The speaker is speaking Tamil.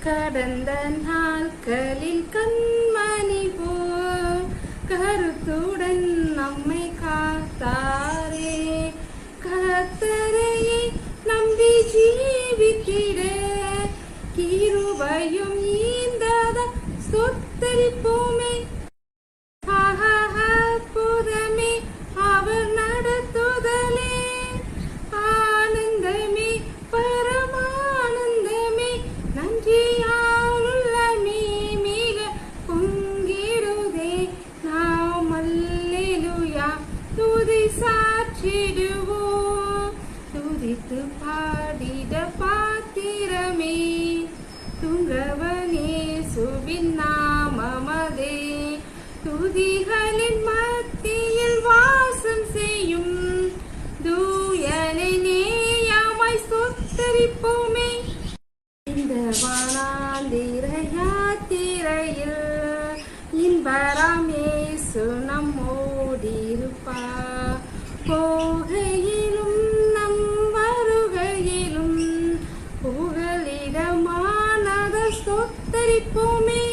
கடந்த நாட்களில் கண்மணி போல் கருத்துடன் நம்மை காத்தாரே. கர்த்தரையே நம்பி ஜீவித்திட கிருபையும் ஈந்தத ஸ்தோத்தரிப்போமே. அற்புதமே அவர் நடத்துதலே, ஆனந்தமே பரமானந்தமே, நன்றியாலுள்ளமே மிக பொங்கிடுதே. நாம் அல்லேலூயா துதி சாற்றிடுவோம், துதித்து பாடிட பாத்திரமே. துங்கவனே சுபின் நாமமதே, துதிகளின் மத்தியில் வாசம் செய்யும் தூயனை நேயமாய் ஸ்தோத்தரிப்போமே. இந்த வானாந்திர யாத்திரையில் இன்பராம் இயேசு நம்மோடிருப்பார். போகையிலும் நம் வருகையிலும் புகலிடமானத ஸ்தோத்தரிப்போமே.